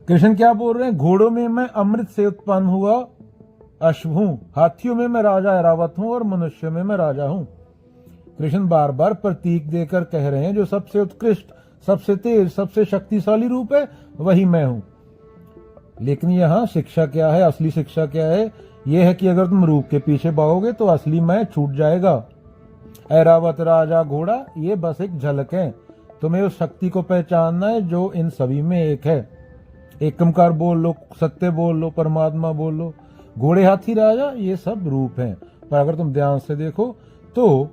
कृष्ण क्या बोल रहे हैं? घोड़ों में मैं अमृत से उत्पन्न हुआ अश्व हूं, हाथियों में मैं राजा ऐरावत हूं और मनुष्य में मैं राजा हूं। कृष्ण बार बार प्रतीक देकर कह रहे हैं जो सबसे उत्कृष्ट, सबसे तेज, सबसे शक्तिशाली रूप है वही मैं हूं। लेकिन यहां शिक्षा क्या है? असली शिक्षा क्या है? यह है कि अगर तुम रूप के पीछे भागोगे तो असली मैं छूट जाएगा। ऐरावत, राजा, घोड़ा ये बस एक झलक है। तुम्हें उस शक्ति को पहचानना है जो इन सभी में एक है। एकमकार बोल लो, सत्य बोल लो, परमात्मा बोल लो, घोड़े, हाथी, राजा ये सब रूप हैं। पर अगर तुम ध्यान से देखो तो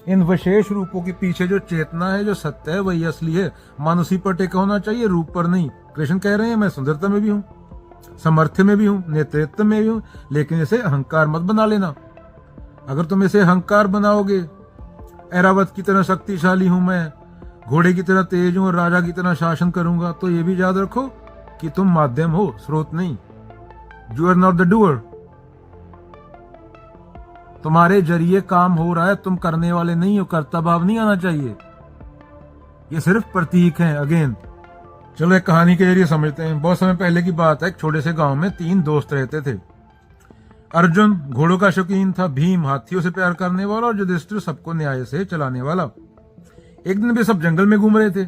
इन विशेष रूपों के पीछे जो चेतना है, जो सत्य है, वही असली है। मन उसी पर टेका होना चाहिए, रूप पर नहीं। कृष्ण कह रहे हैं मैं सुंदरता में भी हूं, सामर्थ्य में भी हूं, नेतृत्व में भी हूं, लेकिन इसे अहंकार मत बना लेना। अगर तुम इसे अहंकार बनाओगे, ऐरावत की तरह शक्तिशाली हूं मैं, घोड़े की तरह तेज हूं और राजा की तरह शासन करूंगा, तो ये भी याद रखो कि तुम माध्यम हो, स्रोत नहीं। You are not the doer. तुम्हारे जरिए काम हो रहा है, तुम करने वाले नहीं हो। कर्ता भाव नहीं आना चाहिए, ये सिर्फ प्रतीक हैं। अगेन चलो एक कहानी के जरिए समझते हैं। बहुत समय पहले की बात है, एक छोटे से गांव में 3 दोस्त रहते थे। अर्जुन घोड़ों का शौकीन था, भीम हाथियों से प्यार करने वाला और युधिष्ठिर सबको न्याय से चलाने वाला। एक दिन वे सब जंगल में घूम रहे थे।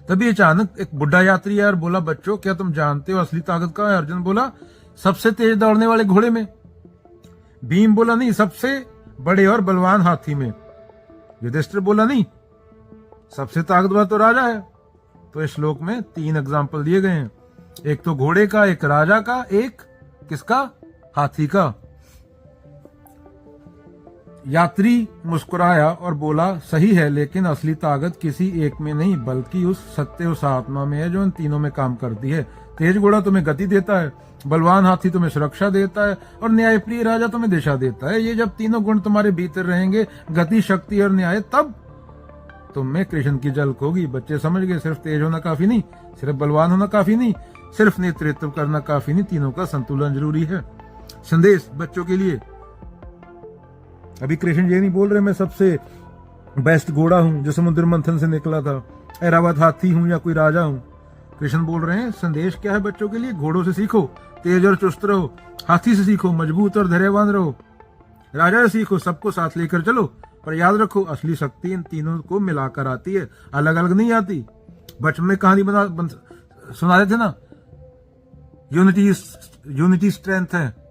तभी अचानक एक बुढ़ा यात्री आया और बोला, बच्चों क्या तुम जानते हो असली ताकत कहाँ है? अर्जुन बोला, सबसे तेज दौड़ने वाले घोड़े में। भीम बोला, नहीं, सबसे बड़े और बलवान हाथी में। युधिष्ठिर बोला, नहीं, सबसे ताकतवर तो राजा है। तो इस श्लोक में 3 एग्जाम्पल दिए गए हैं, एक तो घोड़े का, एक राजा का, एक किसका? हाथी का। यात्री मुस्कुराया और बोला, सही है, लेकिन असली ताकत किसी एक में नहीं बल्कि उस सत्य, उस आत्मा में है जो इन तीनों में काम करती है। तेज घोड़ा तुम्हें गति देता है, बलवान हाथी तुम्हें सुरक्षा देता है और न्यायप्रिय राजा तुम्हें दिशा देता है। ये जब तीनों गुण तुम्हारे भीतर रहेंगे, गति, शक्ति और न्याय, तब तुम में कृष्ण की झलक होगी। बच्चे समझ गए, सिर्फ तेज होना काफी नहीं, सिर्फ बलवान होना काफी नहीं, सिर्फ नेतृत्व करना काफी नहीं, तीनों का संतुलन जरूरी है। संदेश बच्चों के लिए, अभी कृष्ण ये नहीं बोल रहे मैं सबसे बेस्ट घोड़ा हूं जो समुद्र मंथन से निकला था, ऐरावत हाथी हूं या कोई राजा हूं। कृष्ण बोल रहे हैं संदेश क्या है बच्चों के लिए? घोड़ों से सीखो, तेज और चुस्त रहो। हाथी से सीखो, मजबूत और धैर्यवान रहो। राजा से सीखो, सबको साथ लेकर चलो। पर याद रखो, असली शक्ति इन तीनों को मिलाकर आती है, अलग अलग नहीं आती। बचपन में कहानी सुना रहे थे ना, यूनिटी स्ट्रेंथ है।